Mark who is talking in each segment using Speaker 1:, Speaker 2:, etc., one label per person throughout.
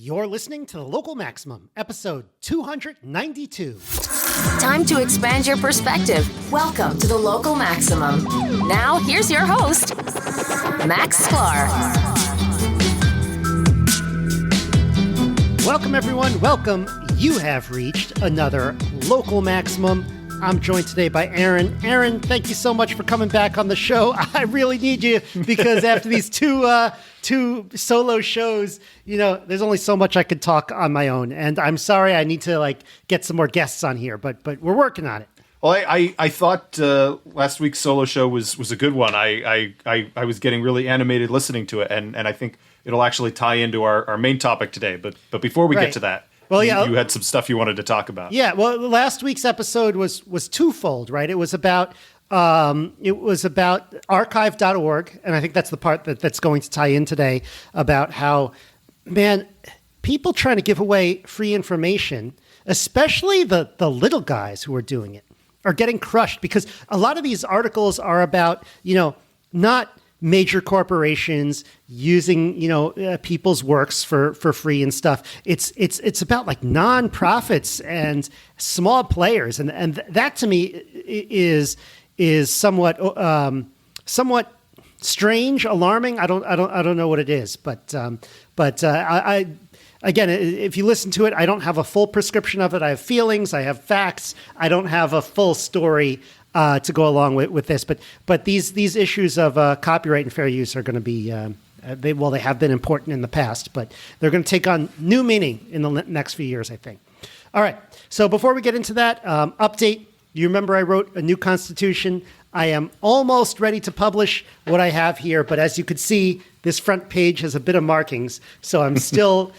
Speaker 1: You're listening to The Local Maximum, episode 292.
Speaker 2: Time to expand your perspective. Welcome to The Local Maximum. Now, here's your host, Max Sklar.
Speaker 1: Welcome, everyone. Welcome. You have reached another Local Maximum. I'm joined today by Aaron. Aaron, thank you so much for coming back on the show. I really need you because after these two solo shows, you know, there's only so much I could talk on my own. And I'm sorry, I need to get some more guests on here, but we're working on it.
Speaker 3: Well, I thought last week's solo show was a good one. I was getting really animated listening to it, and I think it'll actually tie into our main topic today. But before we get to that, well, yeah, you had some stuff you wanted to talk about.
Speaker 1: Yeah, well, last week's episode was twofold, right? It was about archive.org, and I think that's the part that's going to tie in today about how, man, people trying to give away free information, especially the little guys who are doing it, are getting crushed because a lot of these articles are about, not major corporations using, people's works for free and stuff. It's about nonprofits and small players. And that to me is somewhat strange, alarming. I don't know what it is, but I again, if you listen to it, I don't have a full prescription of it. I have feelings, I have facts. I don't have a full story to go along with this, but these issues of copyright and fair use are going to be they have been important in the past, but they're going to take on new meaning in the next few years, I think. All right, so before we get into that update, you remember I wrote a new constitution. I am almost ready to publish what I have here, but as you could see, this front page has a bit of markings, so I'm still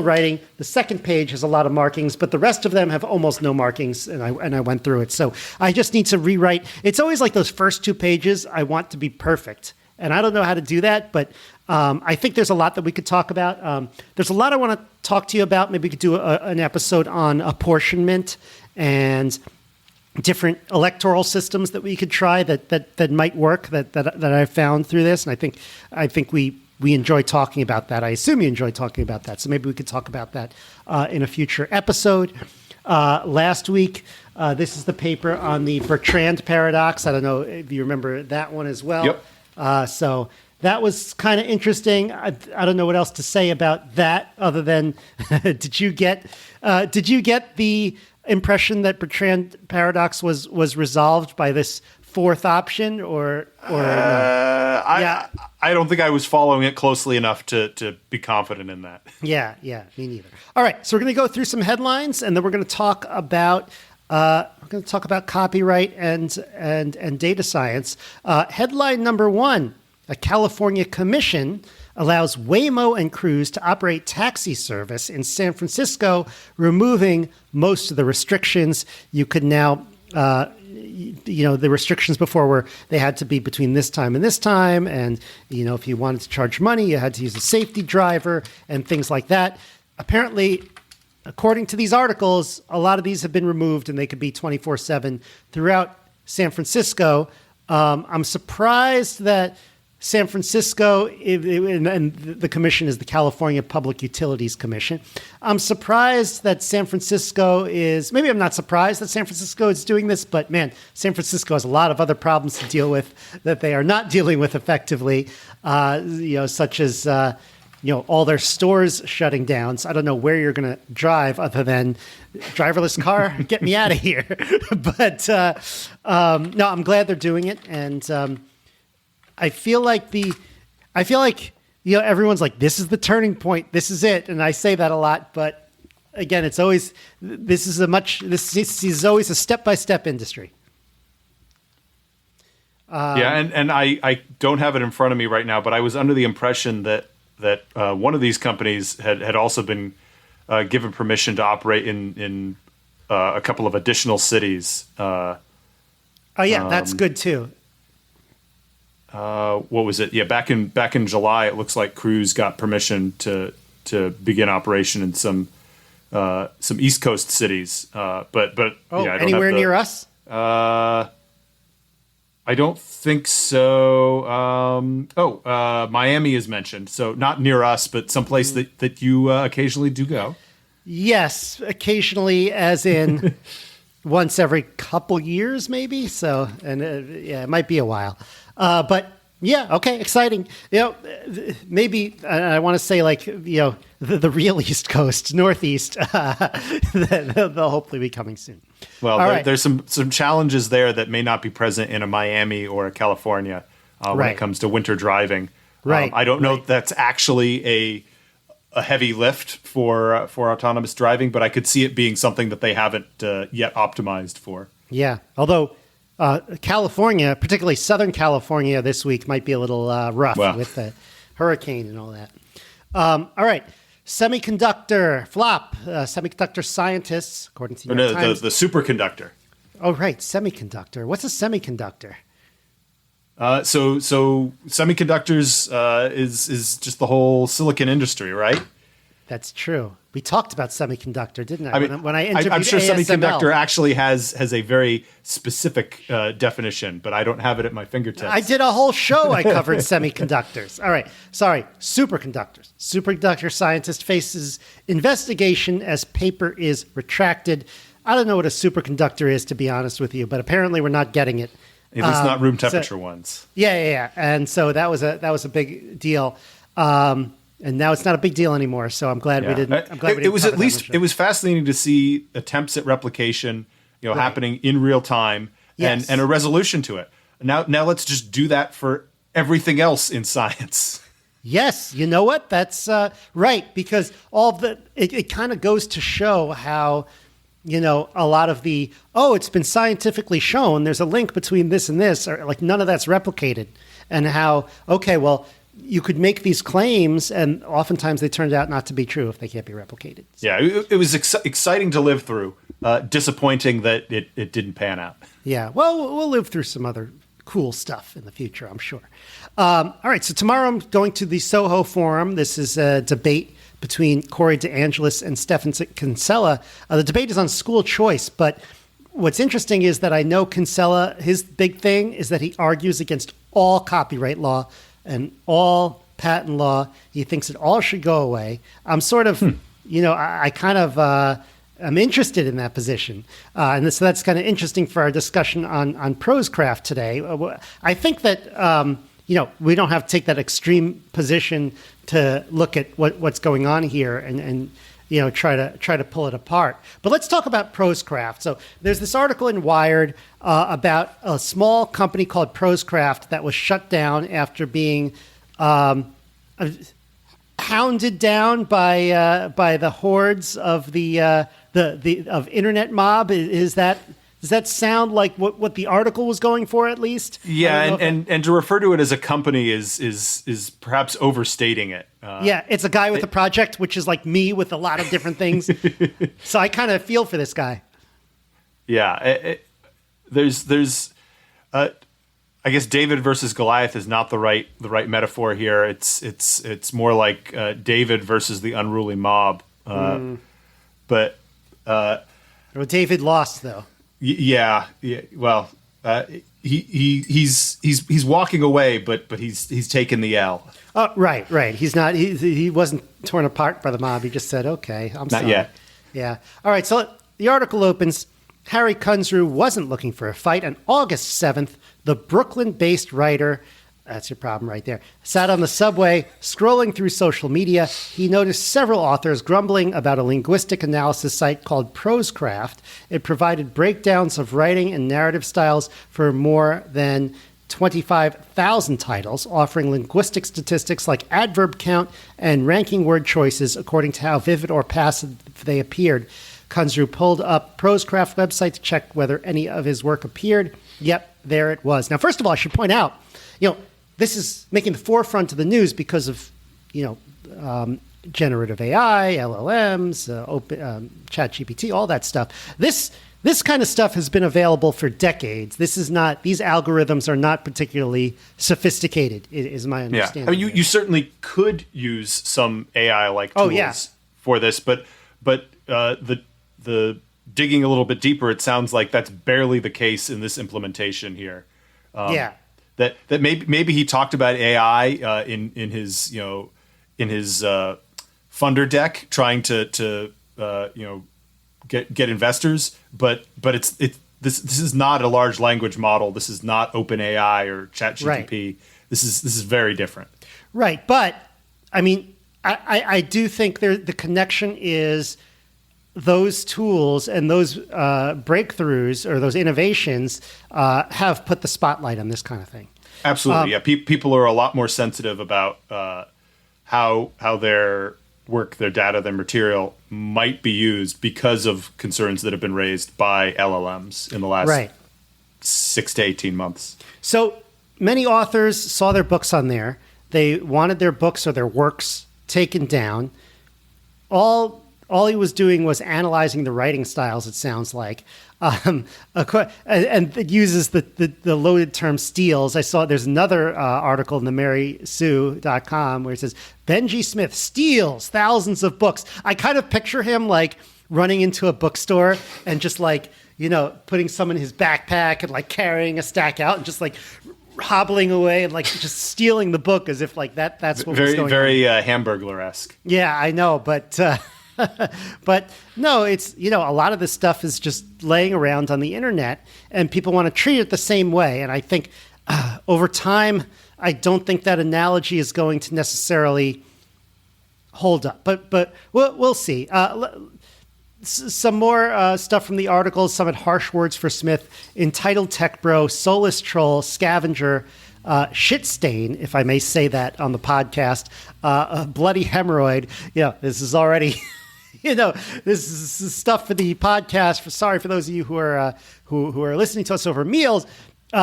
Speaker 1: writing. The second page has a lot of markings, but the rest of them have almost no markings, and I went through it. So I just need to rewrite. It's always like those first two pages I want to be perfect, and I don't know how to do that, but I think there's a lot that we could talk about. There's a lot I want to talk to you about. Maybe we could do an episode on apportionment and different electoral systems that we could try that might work that I found through this, and I think we enjoy talking about that. I assume you enjoy talking about that, so maybe we could talk about that in a future episode. Last week, this is the paper on the Bertrand paradox. I don't know if you remember that one as well.
Speaker 3: Yep.
Speaker 1: So that was kind of interesting. I don't know what else to say about that other than did you get the impression that Bertrand paradox was resolved by this fourth option or no?
Speaker 3: I don't think I was following it closely enough to be confident in that.
Speaker 1: Yeah, me neither. All right, so we're going to go through some headlines, and then we're going to talk about copyright and data science. Headline number one: a California commission allows Waymo and Cruise to operate taxi service in San Francisco, removing most of the restrictions. You could now, the restrictions before were they had to be between this time and this time. And, if you wanted to charge money, you had to use a safety driver and things like that. Apparently, according to these articles, a lot of these have been removed and they could be 24/7 throughout San Francisco. I'm surprised that San Francisco, and the commission is the California Public Utilities Commission. I'm surprised that San Francisco maybe I'm not surprised that San Francisco is doing this, but man, San Francisco has a lot of other problems to deal with that they are not dealing with effectively, such as, all their stores shutting down. So I don't know where you're going to drive other than driverless car, get me out of here. But no, I'm glad they're doing it. And, I feel like everyone's like, this is the turning point. This is it. And I say that a lot, but again, this is always a step-by-step industry.
Speaker 3: And I don't have it in front of me right now, but I was under the impression that one of these companies had also been given permission to operate in a couple of additional cities.
Speaker 1: That's good too.
Speaker 3: What was it? Yeah, back in July, it looks like Cruise got permission to begin operation in some East Coast cities. But I don't
Speaker 1: anywhere
Speaker 3: have
Speaker 1: near us?
Speaker 3: I don't think so. Miami is mentioned, so not near us, but someplace that you occasionally do go.
Speaker 1: Yes, occasionally, as in once every couple years, maybe. So, and yeah, it might be a while. But yeah, okay, exciting. Maybe I want to say like the real East Coast, Northeast. They'll hopefully be coming soon.
Speaker 3: Well,
Speaker 1: All right.
Speaker 3: there's some challenges there that may not be present in a Miami or a California when
Speaker 1: Right.
Speaker 3: it comes to winter driving.
Speaker 1: Right.
Speaker 3: I don't know
Speaker 1: Right.
Speaker 3: if that's actually a heavy lift for autonomous driving, but I could see it being something that they haven't yet optimized for.
Speaker 1: Yeah, although California, particularly Southern California, this week might be a little rough
Speaker 3: Well.
Speaker 1: with the hurricane and all that. All right, semiconductor flop. Semiconductor scientists, according to New York
Speaker 3: No,
Speaker 1: Times.
Speaker 3: the superconductor.
Speaker 1: Oh, right, semiconductor. What's a semiconductor?
Speaker 3: So semiconductors is just the whole silicon industry, right?
Speaker 1: That's true. We talked about semiconductor, didn't I?
Speaker 3: I mean,
Speaker 1: when I interviewed
Speaker 3: I'm sure
Speaker 1: ASML.
Speaker 3: semiconductor actually has a very specific definition, but I don't have it at my fingertips.
Speaker 1: I did a whole show. I covered semiconductors. All right. Sorry. Superconductors. Superconductor scientist faces investigation as paper is retracted. I don't know what a superconductor is, to be honest with you, but apparently we're not getting it.
Speaker 3: At least not room
Speaker 1: so-
Speaker 3: temperature ones.
Speaker 1: Yeah. And so that was a big deal. And now it's not a big deal anymore. So I'm glad we didn't. I'm glad we didn't.
Speaker 3: It was
Speaker 1: cover
Speaker 3: at
Speaker 1: that
Speaker 3: least
Speaker 1: on the show.
Speaker 3: it was fascinating to see attempts at replication,
Speaker 1: Right.
Speaker 3: happening in real time
Speaker 1: Yes.
Speaker 3: and a resolution to it. Now let's just do that for everything else in science.
Speaker 1: Yes, you know what? That's right, because it kind of goes to show how, a lot of it's been scientifically shown, there's a link between this and this, or like none of that's replicated. And how, okay, well, you could make these claims, and oftentimes they turned out not to be true if they can't be replicated.
Speaker 3: Yeah, it was exciting to live through. Disappointing that it didn't pan out.
Speaker 1: Yeah, well, we'll live through some other cool stuff in the future, I'm sure. All right, so tomorrow I'm going to the Soho Forum. This is a debate between Corey DeAngelis and Stefan Kinsella. The debate is on school choice, but what's interesting is that I know Kinsella, his big thing is that he argues against all copyright law and all patent law. He thinks it all should go away. I'm sort of, I kind of... I'm interested in that position. So that's kind of interesting for our discussion on Proscraft today. I think that, we don't have to take that extreme position to look at what's going on here and try to pull it apart. But let's talk about Proscraft. So there's this article in Wired about a small company called Proscraft that was shut down after being hounded down by the hordes of the of internet mob. Does that sound like what the article was going for, at least?
Speaker 3: Yeah, and to refer to it as a company is perhaps overstating it.
Speaker 1: Yeah, it's a guy with a project, which is like me with a lot of different things. So I kind of feel for this guy.
Speaker 3: Yeah, there's I guess David versus Goliath is not the right metaphor here. It's more like David versus the unruly mob. But
Speaker 1: Well, David lost though.
Speaker 3: Yeah. Well, he's walking away, but he's taken the L.
Speaker 1: Oh, right. He's not. He wasn't torn apart by the mob. He just said, "Okay, I'm sorry."
Speaker 3: Not yet.
Speaker 1: Yeah. All right. So the article opens. Harry Kunzru wasn't looking for a fight. On August 7th, the Brooklyn-based writer, that's your problem right there, sat on the subway scrolling through social media. He noticed several authors grumbling about a linguistic analysis site called Proscraft. It provided breakdowns of writing and narrative styles for more than 25,000 titles, offering linguistic statistics like adverb count and ranking word choices according to how vivid or passive they appeared. Kunzru pulled up Proscraft website to check whether any of his work appeared. Yep, there it was. Now, first of all, I should point out, this is making the forefront of the news because of, generative AI, LLMs, ChatGPT, all that stuff. This kind of stuff has been available for decades. These algorithms are not particularly sophisticated, is my understanding.
Speaker 3: Yeah, I mean, you certainly could use some AI-like tools for this, but the digging a little bit deeper, it sounds like that's barely the case in this implementation here.
Speaker 1: Yeah.
Speaker 3: That maybe he talked about AI in his funder deck, trying to get investors, but this is not a large language model. This is not OpenAI or ChatGPT.
Speaker 1: Right.
Speaker 3: This is very different.
Speaker 1: Right, but I mean, I do think the connection is those tools and those breakthroughs or those innovations have put the spotlight on this kind of thing.
Speaker 3: Absolutely, yeah. People are a lot more sensitive about how their work, their data, their material might be used because of concerns that have been raised by LLMs in the last 6 to 18 months.
Speaker 1: So many authors saw their books on there. They wanted their books or their works taken down. All he was doing was analyzing the writing styles, it sounds like. And it uses the loaded term steals. I saw there's another article in the MarySue.com where it says, Benji Smith steals thousands of books. I kind of picture him like running into a bookstore and just like, putting some in his backpack and like carrying a stack out and just like hobbling away and like just stealing the book as if like that's what was going on.
Speaker 3: Very Hamburglar-esque.
Speaker 1: Yeah, I know, but but no, it's a lot of this stuff is just laying around on the internet, and people want to treat it the same way. And I think over time, I don't think that analogy is going to necessarily hold up. But we'll see. Some more stuff from the articles. Some had harsh words for Smith: entitled tech bro, soulless troll, scavenger. Shit stain, if I may say that on the podcast, a bloody hemorrhoid. This is already, this is stuff for the podcast. Sorry for those of you who are listening to us over meals.
Speaker 3: These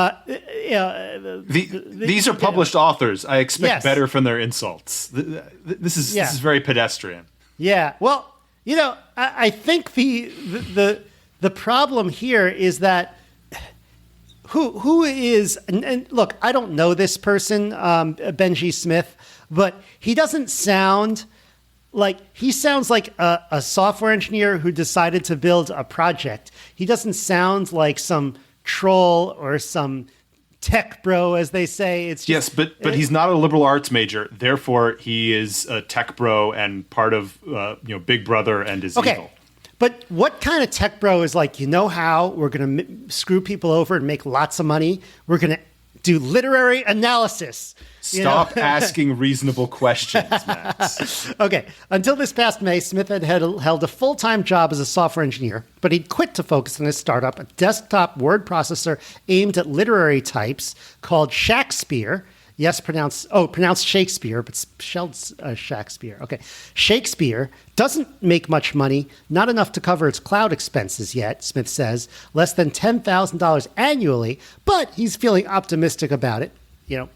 Speaker 3: are published authors. I expect better from their insults. This is very pedestrian.
Speaker 1: Yeah. Well, I think the problem here is that. Who is, and look, I don't know this person, Benji Smith, but he doesn't sound like, he sounds like a software engineer who decided to build a project. He doesn't sound like some troll or some tech bro, as they say. It's just,
Speaker 3: yes, but he's not a liberal arts major. Therefore, he is a tech bro and part of Big Brother and is evil.
Speaker 1: But what kind of tech bro is like, how we're going to screw people over and make lots of money? We're going to do literary analysis.
Speaker 3: Stop asking reasonable questions, Max.
Speaker 1: Okay. Until this past May, Smith had held a full-time job as a software engineer, but he'd quit to focus on his startup, a desktop word processor aimed at literary types called Shakespeare. Yes, pronounced Shakespeare, but spelled Shakespeare. Okay. Shakespeare doesn't make much money, not enough to cover its cloud expenses yet, Smith says, less than $10,000 annually, but he's feeling optimistic about it.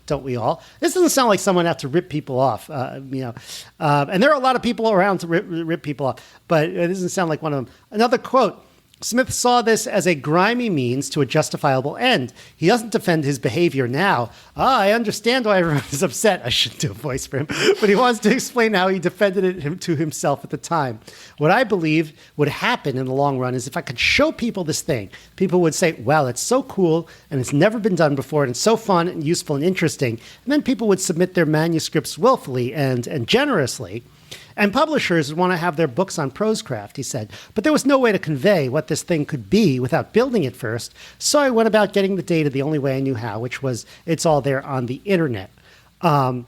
Speaker 1: Don't we all? This doesn't sound like someone out to rip people off, and there are a lot of people around to rip people off, but it doesn't sound like one of them. Another quote. Smith saw this as a grimy means to a justifiable end. He doesn't defend his behavior now. I understand why everyone is upset. I shouldn't do a voice for him. But he wants to explain how he defended it to himself at the time. What I believe would happen in the long run is if I could show people this thing, people would say, well, it's so cool and it's never been done before and it's so fun and useful and interesting. And then people would submit their manuscripts willfully and generously. And publishers would want to have their books on Prosecraft, he said. But there was no way to convey what this thing could be without building it first. So I went about getting the data the only way I knew how, which was it's all there on the internet. I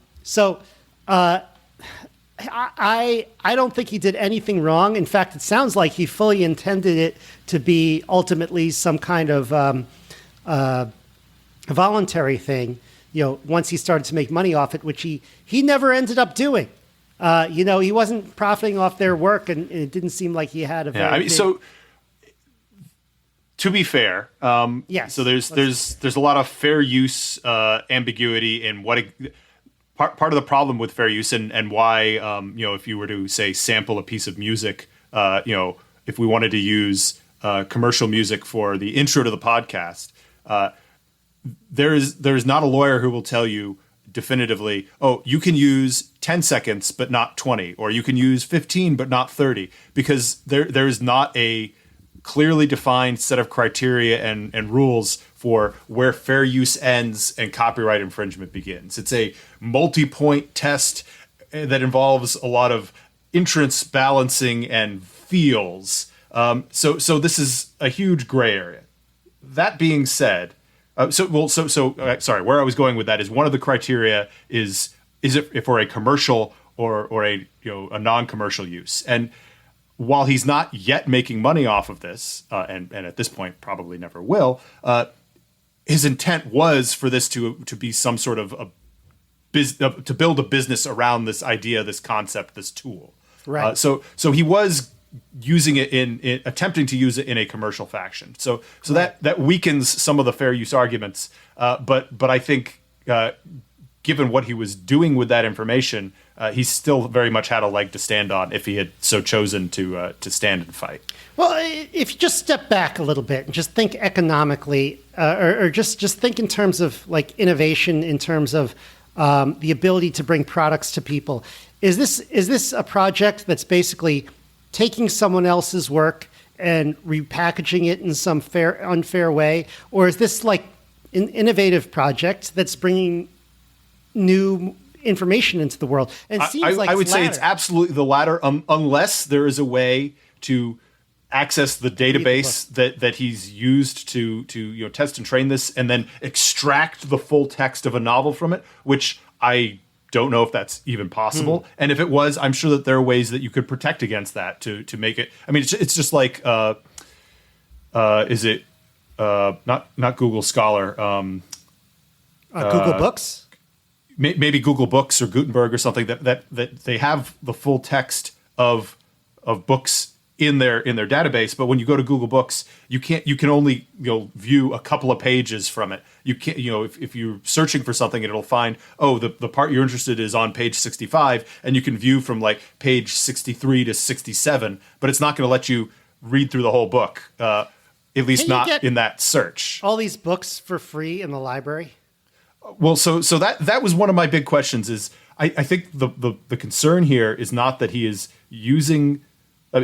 Speaker 1: don't think he did anything wrong. In fact, it sounds like he fully intended it to be ultimately some kind of voluntary thing, once he started to make money off it, which he never ended up doing. He wasn't profiting off their work, and it didn't seem like he had a very
Speaker 3: So to be fair,
Speaker 1: yes.
Speaker 3: So there's a lot of fair use ambiguity in what part of the problem with fair use and why if you were to say sample a piece of music, if we wanted to use commercial music for the intro to the podcast, there's not a lawyer who will tell you definitively, you can use 10 seconds but not 20, or you can use 15 but not 30, because there's not a clearly defined set of criteria and rules for where fair use ends and copyright infringement begins. It's a multi-point test that involves a lot of interest balancing and feels. So this is a huge gray area. That being said, sorry, where I was going with that is one of the criteria is it for a commercial or a non-commercial use. And while he's not yet making money off of this, and at this point probably never will, his intent was for this to be some sort of to build a business around this idea, this concept, this tool.
Speaker 1: Right.
Speaker 3: So he was using it in attempting to use it in a commercial fashion. So right. that weakens some of the fair use arguments. But I think given what he was doing with that information, he still very much had a leg to stand on if he had so chosen to stand and fight.
Speaker 1: Well, if you just step back a little bit and just think economically, or just think in terms of like innovation, in terms of the ability to bring products to people, is this a project that's basically taking someone else's work and repackaging it in some unfair way, or is this like an innovative project that's bringing new information into the world? And it seems
Speaker 3: I would say it's absolutely the latter, unless there is a way to access the database that he's used to test and train this, and then extract the full text of a novel from it, which I don't know if that's even possible. And if it was, I'm sure that there are ways that you could protect against that to make it. I mean, it's just like, is it not Google Scholar?
Speaker 1: Google Books?
Speaker 3: Maybe Google Books or Gutenberg or something that they have the full text of books in their database, but when you go to Google Books, you can only view a couple of pages from it. You can't if you're searching for something, it'll find the part you're interested in is on page 65, and you can view from like page 63 to 67, but it's not going to let you read through the whole book, at least not in that search.
Speaker 1: All these books for free in the library?
Speaker 3: Well, so that was one of my big questions. Is I think the concern here is not that he is using.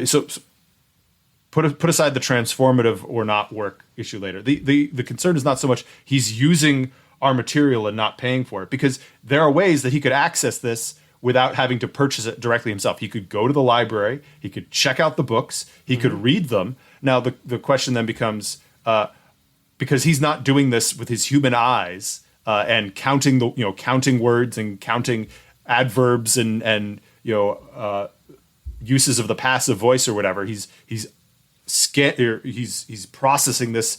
Speaker 3: So put aside the transformative or not work issue later. The concern is not so much he's using our material and not paying for it, because there are ways that he could access this without having to purchase it directly himself. He could go to the library, he could check out the books, he could read them. Now the question then becomes, because he's not doing this with his human eyes and counting counting words and counting adverbs and uses of the passive voice or whatever. He's processing this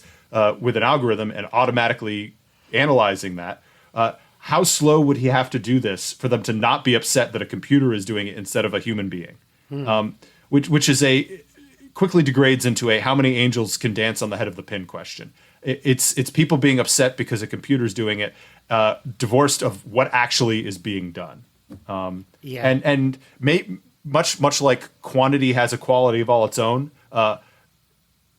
Speaker 3: with an algorithm and automatically analyzing that. How slow would he have to do this for them to not be upset that a computer is doing it instead of a human being? Which is quickly degrades into a how many angels can dance on the head of the pin question. It's people being upset because a computer's doing it, divorced of what actually is being done. And much like quantity has a quality of all its own,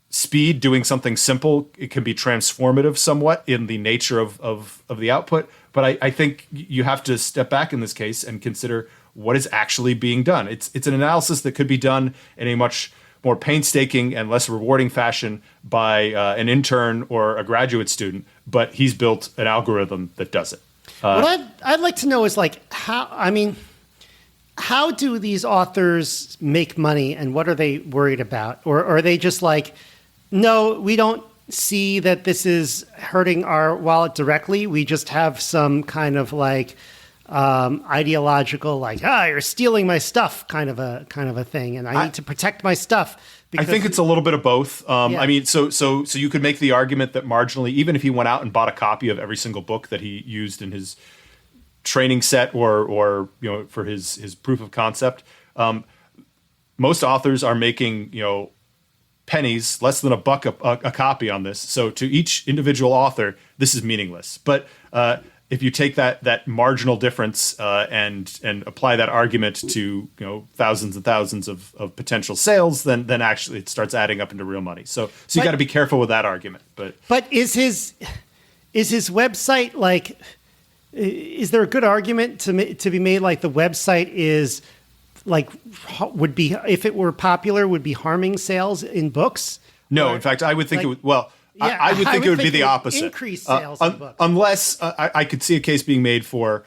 Speaker 3: speed, doing something simple, it can be transformative somewhat in the nature of the output. But I think you have to step back in this case and consider what is actually being done. It's an analysis that could be done in a much more painstaking and less rewarding fashion by an intern or a graduate student, but he's built an algorithm that does it.
Speaker 1: What I'd like to know is how do these authors make money, and what are they worried about? Or are they just like, no, we don't see that this is hurting our wallet directly. We just have some kind of like ideological, like, you're stealing my stuff kind of a thing, and I need to protect my stuff.
Speaker 3: I think it's a little bit of both. I mean, so you could make the argument that marginally, even if he went out and bought a copy of every single book that he used in his training set or for his proof of concept, most authors are making pennies, less than $1 a copy on this. So to each individual author, this is meaningless. But if you take that marginal difference and apply that argument to thousands and thousands of potential sales, then actually it starts adding up into real money. So you got to be careful with that argument. But
Speaker 1: is his website like? Is there a good argument to be made like the website is like would be, if it were popular, would be harming sales in books?
Speaker 3: No,
Speaker 1: Or,
Speaker 3: in fact, I would think
Speaker 1: like-
Speaker 3: it would. Well,
Speaker 1: Yeah,
Speaker 3: I would think it would be the
Speaker 1: would
Speaker 3: opposite.
Speaker 1: increase sales of books.
Speaker 3: Unless I could see a case being made for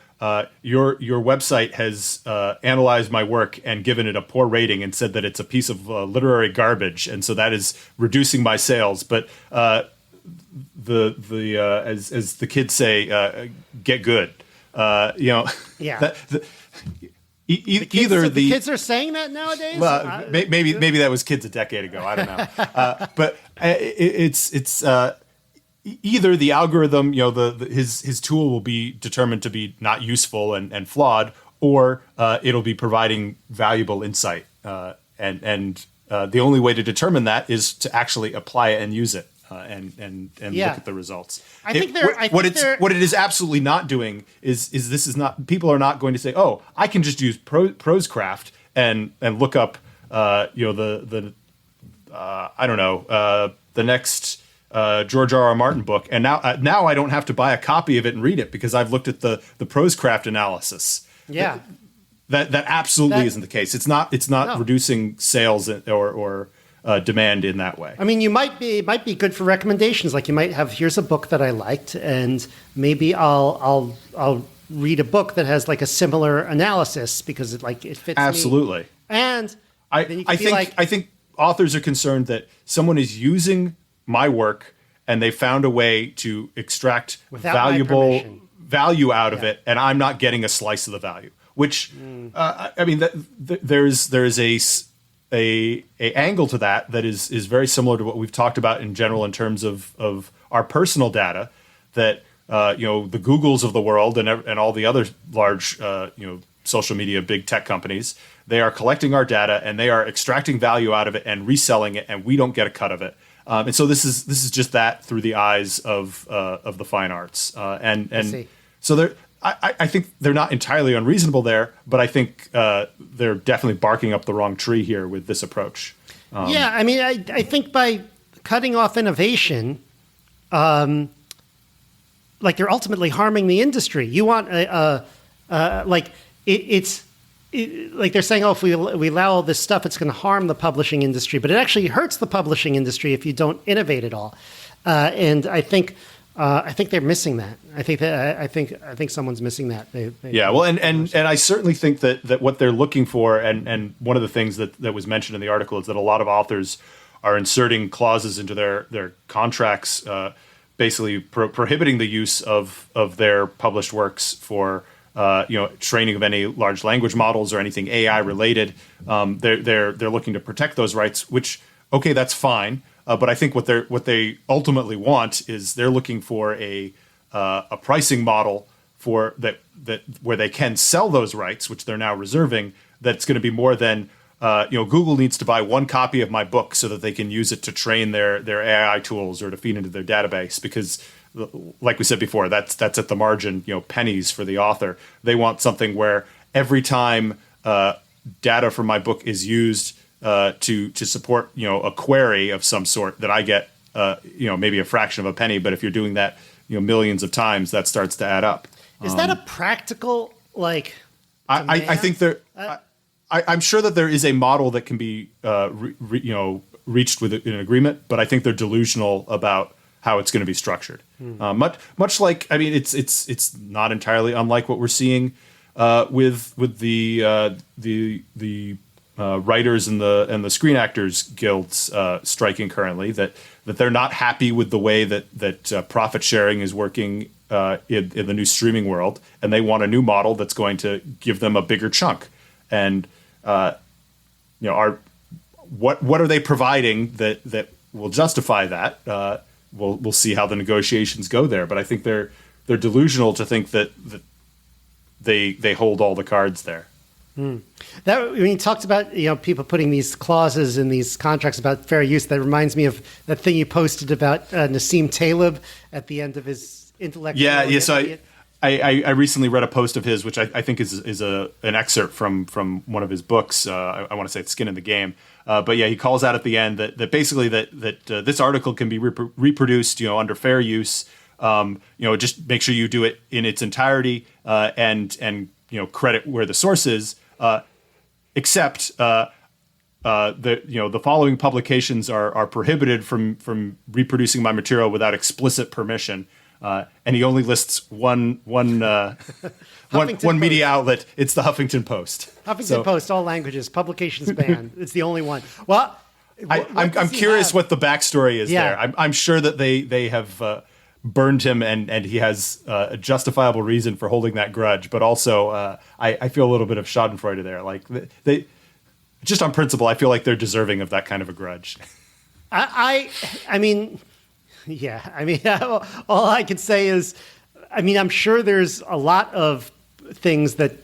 Speaker 3: your website has analyzed my work and given it a poor rating and said that it's a piece of literary garbage, and so that is reducing my sales. But the as the kids say, get good.
Speaker 1: Yeah.
Speaker 3: Either
Speaker 1: the kids are saying that nowadays.
Speaker 3: well, maybe that was kids a decade ago. I don't know. But it's either the algorithm, his tool will be determined to be not useful and flawed, or it'll be providing valuable insight. And the only way to determine that is to actually apply it and use it. And
Speaker 1: Yeah.
Speaker 3: look at the results.
Speaker 1: I think they're-
Speaker 3: What it is absolutely not doing is this is not, people are not going to say, oh, I can just use Proscraft and look up I don't know, the next George R. R. Martin book, and now I don't have to buy a copy of it and read it because I've looked at the Proscraft analysis.
Speaker 1: Yeah.
Speaker 3: That absolutely
Speaker 1: That-
Speaker 3: isn't the case. It's not
Speaker 1: No.
Speaker 3: reducing sales or demand in that way.
Speaker 1: I mean, it might be good for recommendations. Like you might have, here's a book that I liked, and maybe I'll read a book that has like a similar analysis because it fits me.
Speaker 3: Absolutely.
Speaker 1: And then you can
Speaker 3: I
Speaker 1: be
Speaker 3: think
Speaker 1: like,
Speaker 3: I think authors are concerned that someone is using my work and they found a way to extract
Speaker 1: Without my
Speaker 3: valuable
Speaker 1: permission.
Speaker 3: value out of
Speaker 1: Yeah.
Speaker 3: it, and I'm not getting a slice of the value. Which I mean, there is a angle to that is very similar to what we've talked about in general in terms of our personal data. That the Googles of the world and all the other large social media big tech companies, they are collecting our data and they are extracting value out of it and reselling it, and we don't get a cut of it. And so this is just that through the eyes of the fine arts,
Speaker 1: see.
Speaker 3: so there. I think they're not entirely unreasonable there, but I think they're definitely barking up the wrong tree here with this approach.
Speaker 1: yeah, I mean, I think by cutting off innovation, you're ultimately harming the industry. You want like they're saying, oh, if we allow all this stuff, it's going to harm the publishing industry, but it actually hurts the publishing industry if you don't innovate at all. And I think they're missing that. I think someone's missing that.
Speaker 3: Yeah, well, and I certainly think that what they're looking for, and one of the things that was mentioned in the article is that a lot of authors are inserting clauses into their contracts, basically prohibiting the use of their published works for training of any large language models or anything AI related. They're looking to protect those rights, which okay, that's fine. But I think what they ultimately want is they're looking for a pricing model for that where they can sell those rights, which they're now reserving. That's going to be more than Google needs to buy one copy of my book so that they can use it to train their AI tools or to feed into their database. Because, like we said before, that's at the margin, pennies for the author. They want something where every time data from my book is used to support a query of some sort, that I get maybe a fraction of a penny, but if you're doing that millions of times, that starts to add up.
Speaker 1: Is that a practical
Speaker 3: I think there. I'm sure that there is a model that can be reached with an agreement, but I think they're delusional about how it's going to be structured. Much like, I mean, it's not entirely unlike what we're seeing with the writers and the Screen Actors Guilds striking currently, that they're not happy with the way that profit sharing is working in the new streaming world, and they want a new model that's going to give them a bigger chunk. And what are they providing that will justify that? We'll see how the negotiations go there, but I think they're delusional to think that they hold all the cards there.
Speaker 1: That when you talked about people putting these clauses in these contracts about fair use, that reminds me of that thing you posted about Nassim Taleb at the end of his intellectual.
Speaker 3: Yeah. So I recently read a post of his, which I think is an excerpt from one of his books. I want to say it's Skin in the Game. But yeah, he calls out at the end that basically that this article can be reproduced under fair use. Just make sure you do it in its entirety and credit where the source is. Except the following publications are prohibited from reproducing my material without explicit permission. And he only lists one media outlet. It's the Huffington Post.
Speaker 1: Huffington Post, all languages, publications banned. It's the only one. Well,
Speaker 3: I'm curious what the backstory is there. I'm sure that they have burned him and he has a justifiable reason for holding that grudge. But also, I feel a little bit of Schadenfreude there. Like they just on principle, I feel like they're deserving of that kind of a grudge.
Speaker 1: I mean, yeah. I mean, all I can say is, I mean, I'm sure there's a lot of things that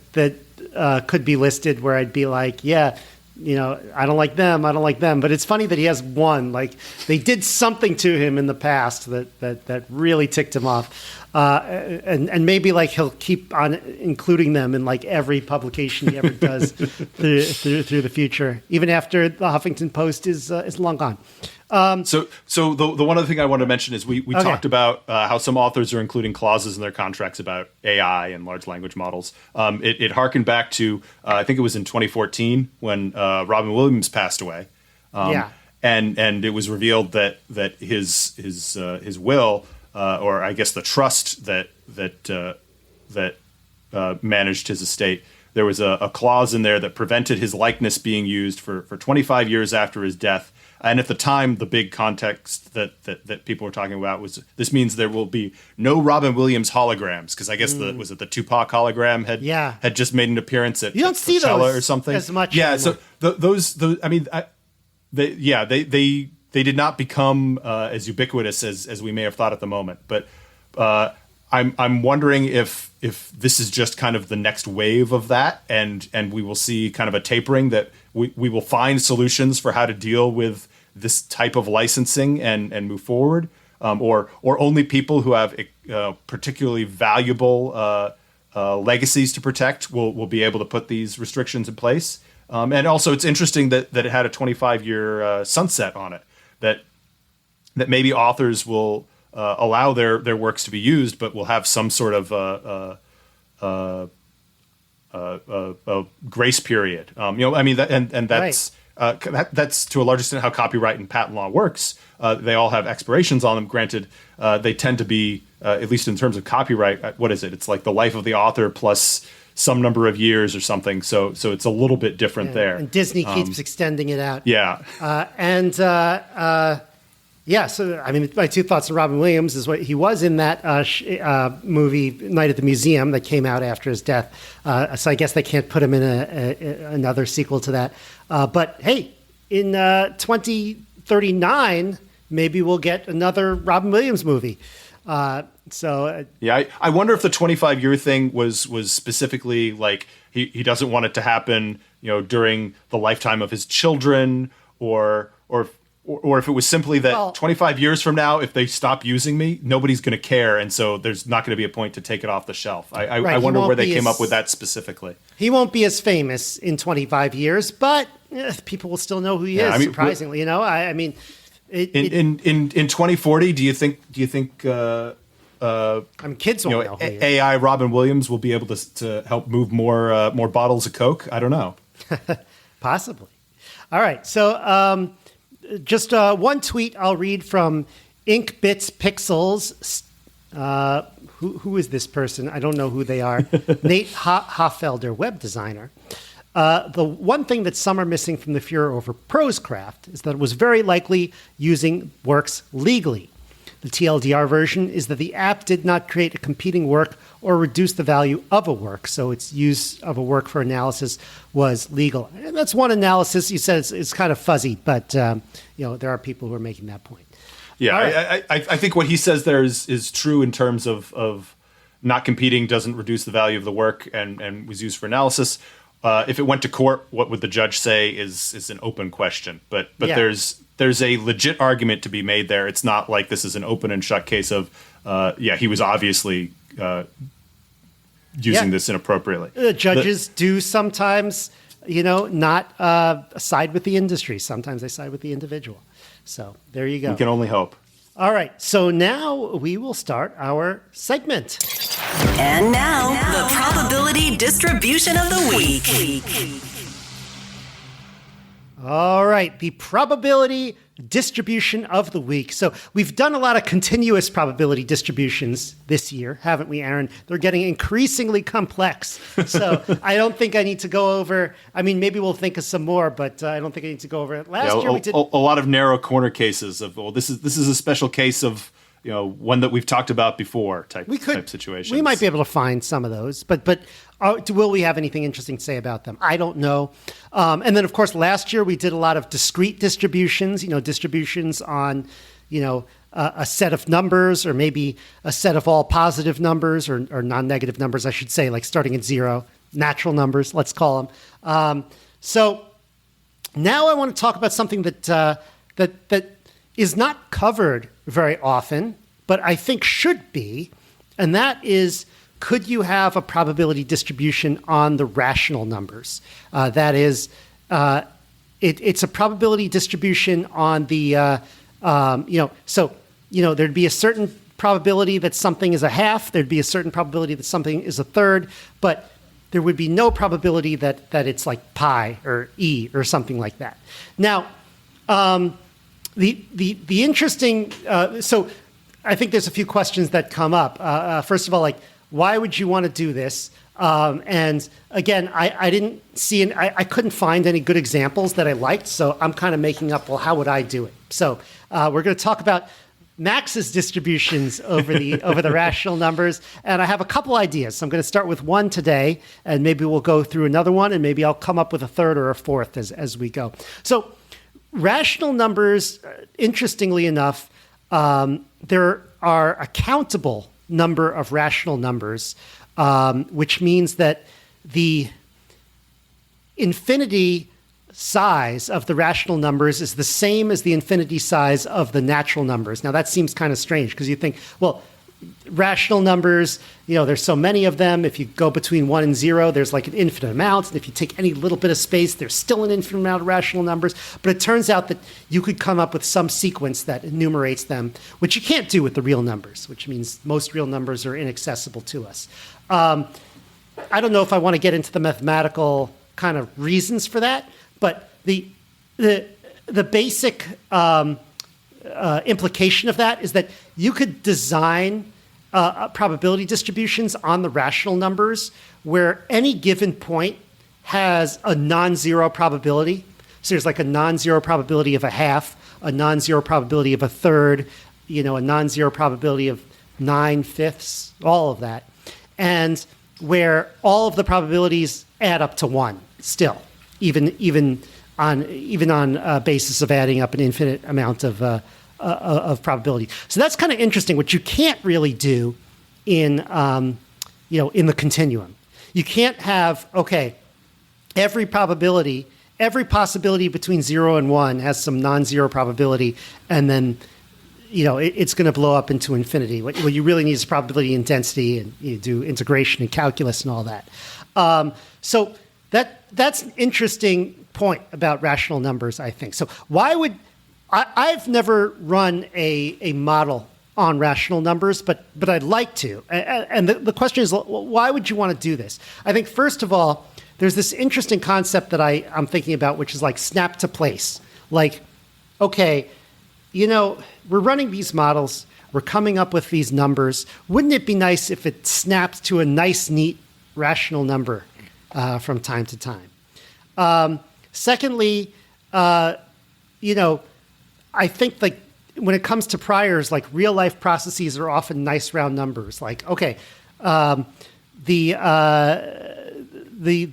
Speaker 1: could be listed where I'd be like, yeah, I don't like them. But it's funny that he has one. Like, they did something to him in the past that really ticked him off. And maybe like he'll keep on including them in like every publication he ever does through the future, even after the Huffington Post is long gone.
Speaker 3: So the one other thing I wanted to mention is we talked about how some authors are including clauses in their contracts about AI and large language models. It harkened back to I think it was in 2014 when Robin Williams passed away. And it was revealed that his will, or I guess the trust that managed his estate, there was a clause in there that prevented his likeness being used for 25 years after his death. And at the time, the big context that people were talking about was this means there will be no Robin Williams holograms, because I guess was it the Tupac hologram had just made an appearance at
Speaker 1: you don't see
Speaker 3: Coachella
Speaker 1: those
Speaker 3: or something.
Speaker 1: as much.
Speaker 3: Yeah,
Speaker 1: anymore.
Speaker 3: so those I mean, they did not become as ubiquitous as we may have thought at the moment. But I'm wondering if this is just kind of the next wave of that, and we will see kind of a tapering, that we will find solutions for how to deal with this type of licensing and move forward, or only people who have particularly valuable legacies to protect will be able to put these restrictions in place. And also, it's interesting that it had a 25-year sunset on it. That maybe authors will allow their works to be used, but will have some sort of a grace period. I mean, that's that's to a large extent how copyright and patent law works. They all have expirations on them. Granted, they tend to be, at least in terms of copyright, what is it? It's like the life of the author plus some number of years or something. So it's a little bit different there.
Speaker 1: And Disney keeps extending it out.
Speaker 3: Yeah.
Speaker 1: So I mean, my two thoughts on Robin Williams is what he was in that movie Night at the Museum that came out after his death. So I guess they can't put him in another sequel to that. But hey, in 2039, maybe we'll get another Robin Williams movie. I wonder if the 25-year thing was specifically like he doesn't want it to happen, during the lifetime of his children, or if it was simply that 25 years from now, if they stop using me, nobody's going to care, and so there's not going to be a point to take it off the shelf. I wonder where they came up with that specifically. He won't be as famous in 25 years, but people will still know who he is. I mean, surprisingly, I mean,
Speaker 3: in 2040, do you think?
Speaker 1: Kids won't know who he is.
Speaker 3: AI Robin Williams will be able to help move more bottles of Coke? I don't know.
Speaker 1: Possibly. All right, so. Just one tweet I'll read from Ink Bits Pixels. Who is this person? I don't know who they are. Nate Hoffelder, web designer. The one thing that some are missing from the furor over Proscraft is that it was very likely using works legally. The TLDR version is that the app did not create a competing work or reduce the value of a work, so its use of a work for analysis was legal. And that's one analysis. You said it's kind of fuzzy, but there are people who are making that point.
Speaker 3: Yeah, right. I think what he says there is true in terms of not competing doesn't reduce the value of the work and was used for analysis. If it went to court, what would the judge say is an open question. But there's a legit argument to be made there. It's not like this is an open and shut case of, he was obviously using this inappropriately.
Speaker 1: Judges do sometimes, not side with the industry. Sometimes they side with the individual. So there you go.
Speaker 3: We can only hope.
Speaker 1: All right. So now we will start our segment.
Speaker 4: And now, the probability distribution of the week.
Speaker 1: All right, the probability distribution of the week. So we've done a lot of continuous probability distributions this year, haven't we, Aaron? They're getting increasingly complex. So I don't think I need to go over, I mean, maybe we'll think of some more, but I don't think I need to go over it. Last year we did
Speaker 3: a lot of narrow corner cases of, well, this is a special case of, one that we've talked about before type situations.
Speaker 1: We might be able to find some of those, but will we have anything interesting to say about them? I don't know. And then, of course, last year we did a lot of discrete distributions, distributions on, a set of numbers, or maybe a set of all positive numbers or non-negative numbers, I should say, like starting at 0, natural numbers, let's call them. So now I want to talk about something that is not covered very often, but I think should be, and that is, could you have a probability distribution on the rational numbers? That is, it's a probability distribution on the, there'd be a certain probability that something is a half, there'd be a certain probability that something is a third, but there would be no probability that it's like pi or e or something like that. Now, the interesting, so I think there's a few questions that come up. First of all, like, why would you want to do this? And again, I didn't see, I couldn't find any good examples that I liked, so I'm kind of making up, well, how would I do it? So we're going to talk about Max's distributions over the rational numbers, and I have a couple ideas. So I'm going to start with one today, and maybe we'll go through another one, and maybe I'll come up with a third or a fourth as we go. So rational numbers, interestingly enough, there are a countable number of rational numbers, which means that the infinity size of the rational numbers is the same as the infinity size of the natural numbers. Now, that seems kind of strange because you think, well, rational numbers, there's so many of them. If you go between 1 and 0, there's like an infinite amount. And if you take any little bit of space, there's still an infinite amount of rational numbers. But it turns out that you could come up with some sequence that enumerates them, which you can't do with the real numbers, which means most real numbers are inaccessible to us. I don't know if I want to get into the mathematical kind of reasons for that, but the basic implication of that is that you could design probability distributions on the rational numbers where any given point has a non-zero probability. So there's like a non-zero probability of a half, a non-zero probability of a third, a non-zero probability of 9/5, all of that. And where all of the probabilities add up to 1 still, even on a basis of adding up an infinite amount of probability. So that's kind of interesting, which you can't really do in the continuum. You can't have, every possibility between 0 and 1 has some non-zero probability, and then it's going to blow up into infinity. What you really need is probability and density, and you do integration and calculus and all that. So that's an interesting point about rational numbers, I think. So why would I've never run a model on rational numbers, but I'd like to. And the question is, why would you want to do this? I think, first of all, there's this interesting concept that I'm thinking about, which is like snap to place. Like, okay, we're running these models, we're coming up with these numbers. Wouldn't it be nice if it snapped to a nice, neat, rational number from time to time? Secondly, I think like when it comes to priors, like real life processes are often nice round numbers. Like, the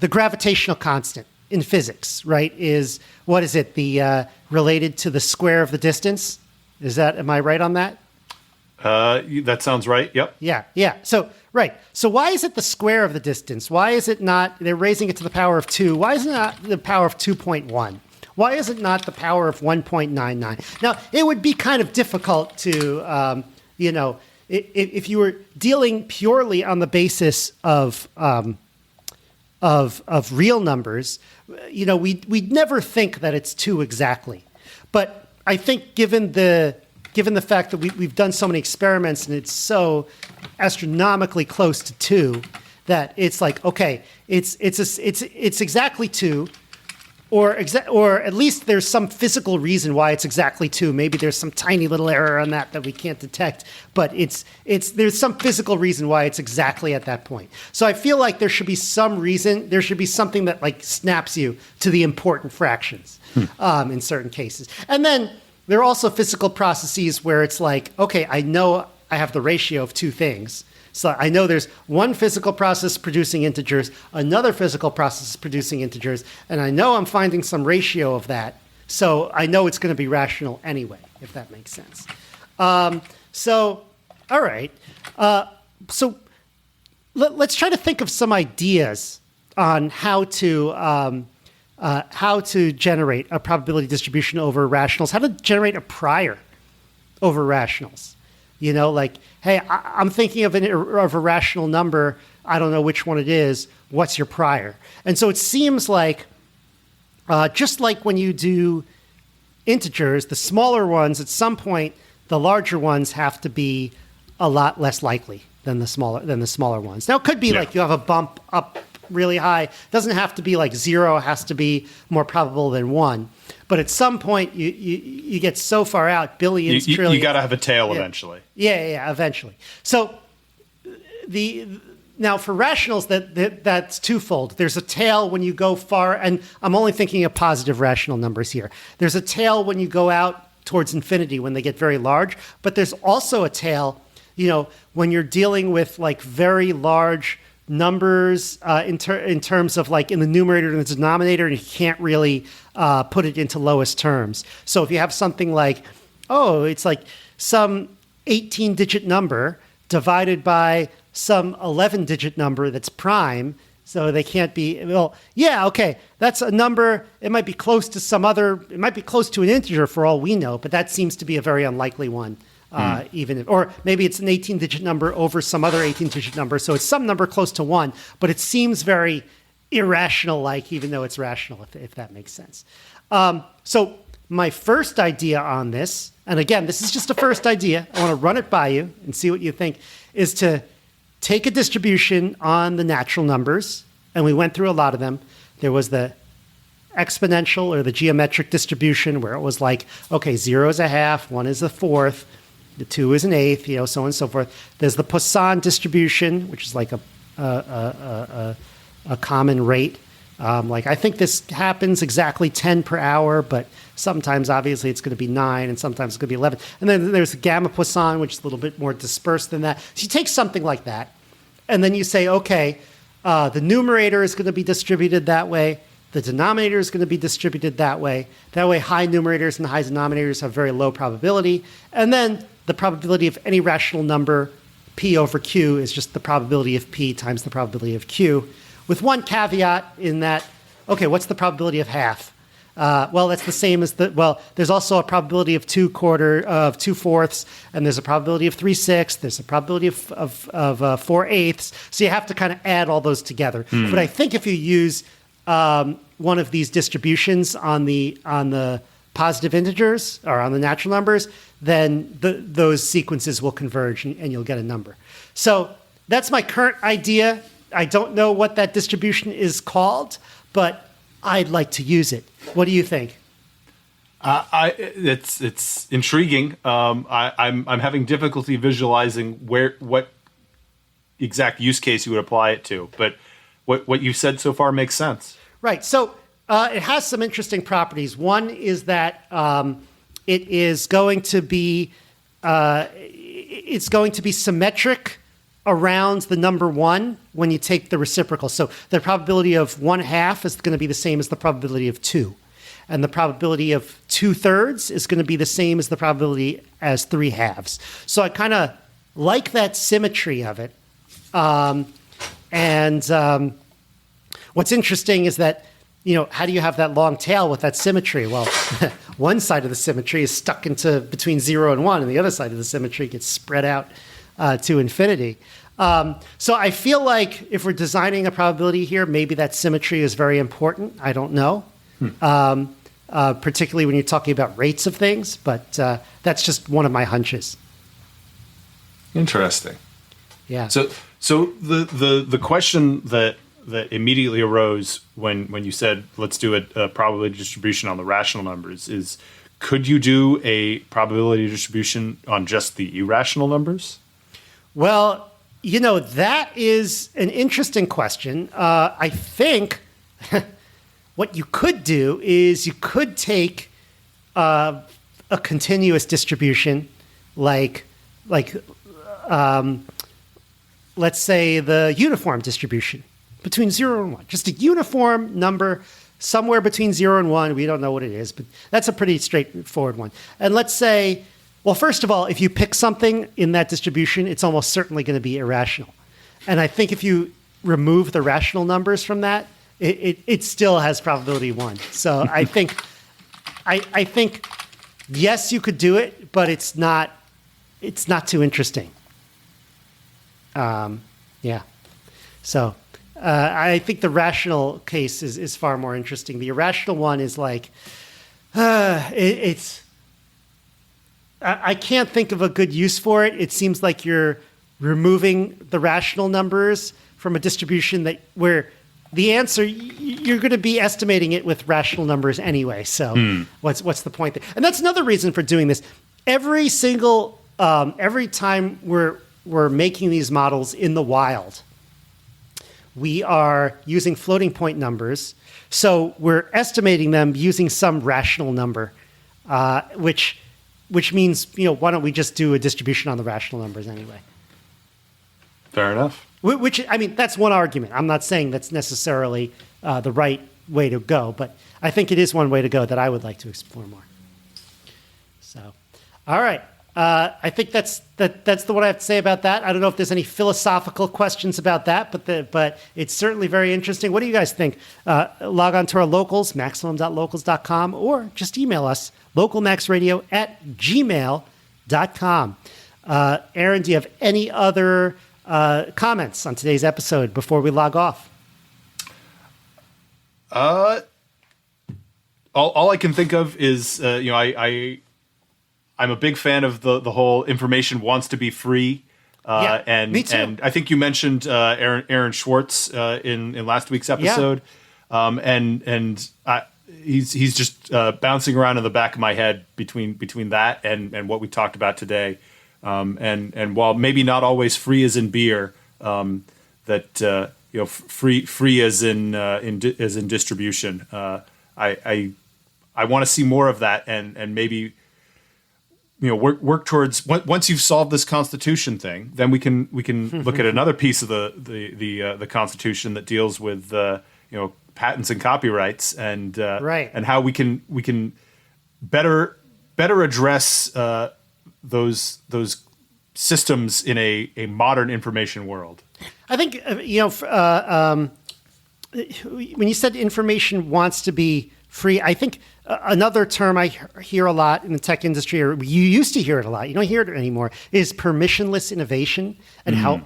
Speaker 1: gravitational constant in physics, right, is, what is it? The related to the square of the distance? Am I right on that?
Speaker 3: That sounds right. Yep.
Speaker 1: Yeah. So, right. So why is it the square of the distance? Why is it not, they're raising it to the power of 2. Why is it not the power of 2.1? Why is it not the power of 1.99? Now, it would be kind of difficult to, if you were dealing purely on the basis of real numbers, we'd never think that it's 2 exactly. But I think given the fact that we've done so many experiments and it's so astronomically close to 2, that it's like, okay, it's exactly 2. or at least there's some physical reason why it's exactly 2. Maybe there's some tiny little error on that we can't detect, but there's some physical reason why it's exactly at that point. So I feel like there should be some reason, there should be something that like snaps you to the important fractions in certain cases. And then there are also physical processes where it's like, okay, I know I have the ratio of 2 things. So I know there's one physical process producing integers, another physical process producing integers, and I know I'm finding some ratio of that. So I know it's going to be rational anyway, if that makes sense. So, all right. So let's try to think of some ideas on how to generate a probability distribution over rationals, how to generate a prior over rationals. You know, like, hey, I'm thinking of a rational number. I don't know which one it is. What's your prior? And so it seems like, just like when you do integers, the smaller ones, at some point, the larger ones have to be a lot less likely than the smaller ones. Now, it could be like you have a bump up really high. It doesn't have to be like 0. It has to be more probable than 1. But at some point, you get so far out, billions, trillions.
Speaker 3: You got to have a tail eventually.
Speaker 1: Yeah, eventually. So now for rationals, that's twofold. There's a tail when you go far, and I'm only thinking of positive rational numbers here. There's a tail when you go out towards infinity when they get very large, but there's also a tail, when you're dealing with like very large numbers in terms of like in the numerator and the denominator, and you can't really put it into lowest terms. So if you have something like, it's like some 18-digit number divided by some 11-digit number that's prime, so they can't be, that's a number, it might be close to an integer for all we know, but that seems to be a very unlikely one. Or maybe it's an 18-digit number over some other 18-digit number, so it's some number close to 1, but it seems very irrational-like, even though it's rational, if that makes sense. So my first idea on this, and again, this is just a first idea, I want to run it by you and see what you think, is to take a distribution on the natural numbers, and we went through a lot of them. There was the exponential or the geometric distribution where it was like, 0 is a half, 1 is a fourth, the 2 is an eighth, so on and so forth. There's the Poisson distribution, which is like a common rate. I think this happens exactly 10 per hour, but sometimes obviously it's going to be 9 and sometimes it's going to be 11. And then there's the gamma Poisson, which is a little bit more dispersed than that. So you take something like that, and then you say, the numerator is going to be distributed that way. The denominator is going to be distributed that way. That way, high numerators and high denominators have very low probability. And then the probability of any rational number, P over Q, is just the probability of P times the probability of Q, with one caveat in that, what's the probability of half? That's the same as there's also a probability of 2/4, and there's a probability of 3/6. There's a probability of 4/8. So you have to kind of add all those together. But I think if you use one of these distributions on the positive integers or on the natural numbers, then those sequences will converge and you'll get a number. So that's my current idea. I don't know what that distribution is called, but I'd like to use it. What do you think?
Speaker 3: It's intriguing. I'm having difficulty visualizing what exact use case you would apply it to, but what you've said so far makes sense. Right.
Speaker 1: So it has some interesting properties. One is that it is going to be symmetric around the number 1 when you take the reciprocal. So the probability of 1/2 is going to be the same as the probability of 2. And the probability of 2/3 is going to be the same as the probability as 3/2. So I kind of like that symmetry of it. What's interesting is that, how do you have that long tail with that symmetry? Well, one side of the symmetry is stuck into between 0 and 1, and the other side of the symmetry gets spread out to infinity. So I feel like if we're designing a probability here, maybe that symmetry is very important. I don't know, particularly when you're talking about rates of things, but that's just one of my hunches.
Speaker 3: Interesting.
Speaker 1: Yeah.
Speaker 3: So the question that that immediately arose when you said let's do a probability distribution on the rational numbers is, could you do a probability distribution on just the irrational numbers?
Speaker 1: Well, that is an interesting question. I think what you could do is you could take a continuous distribution, like let's say the uniform distribution between 0 and 1. Just a uniform number somewhere between 0 and 1. We don't know what it is, but that's a pretty straightforward one. And let's say, well, first of all, if you pick something in that distribution, it's almost certainly going to be irrational. And I think if you remove the rational numbers from that, it still has probability 1. So I think yes, you could do it, but it's not too interesting. Yeah. So I think the rational case is far more interesting. The irrational one is like, I can't think of a good use for it. It seems like you're removing the rational numbers from a distribution where the answer, you're going to be estimating it with rational numbers anyway. So what's the point there? And that's another reason for doing this. Every time we're making these models in the wild, we are using floating point numbers. So we're estimating them using some rational number, which means, why don't we just do a distribution on the rational numbers anyway?
Speaker 3: Fair enough.
Speaker 1: Which, I mean, that's one argument. I'm not saying that's necessarily the right way to go, but I think it is one way to go that I would like to explore more. So, all right. I think that's what I have to say about that. I don't know if there's any philosophical questions about that, but it's certainly very interesting. What do you guys think? Log on to our locals, maximum.locals.com, or just email us, localmaxradio@gmail.com. Aaron, do you have any other comments on today's episode before we log off?
Speaker 3: All I can think of is, I'm a big fan of the whole information wants to be free. And
Speaker 1: me too.
Speaker 3: And I think you mentioned Aaron Schwartz in last week's episode. Yeah. He's just bouncing around in the back of my head between that and what we talked about today. And while maybe not always free as in beer, free as in distribution. I want to see more of that and maybe work towards, once you've solved this Constitution thing, then we can look at another piece of the Constitution that deals with patents and copyrights and
Speaker 1: right.
Speaker 3: And how we can better address those systems in a modern information world.
Speaker 1: I think when you said information wants to be free, I think another term I hear a lot in the tech industry, or you used to hear it a lot, you don't hear it anymore, is permissionless innovation, and how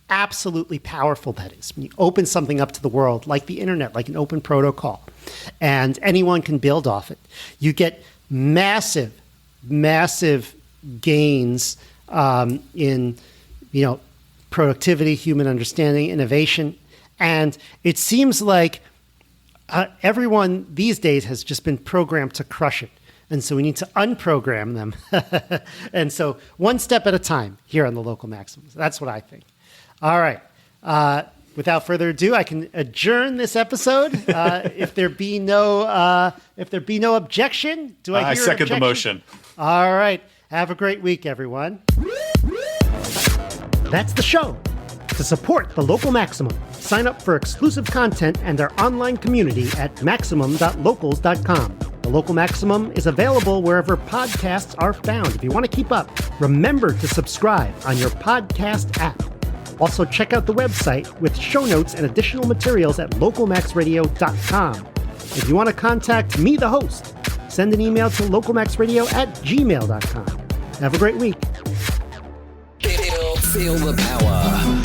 Speaker 1: absolutely powerful that is. When you open something up to the world, like the internet, like an open protocol, and anyone can build off it, you get massive gains in productivity, human understanding, innovation. And it seems like everyone these days has just been programmed to crush it. And so we need to unprogram them. And so one step at a time here on the Local Maximums. That's what I think. All right. Without further ado, I can adjourn this episode. If there be no objection, do I hear
Speaker 3: I
Speaker 1: an
Speaker 3: second
Speaker 1: objection?
Speaker 3: the motion.
Speaker 1: All right. Have a great week, everyone. That's the show. To support the Local Maximum, sign up for exclusive content and our online community at maximum.locals.com. The Local Maximum is available wherever podcasts are found. If you want to keep up, remember to subscribe on your podcast app. Also, check out the website with show notes and additional materials at localmaxradio.com. If you want to contact me, the host, send an email to localmaxradio@gmail.com. Have a great week.
Speaker 5: Feel the power.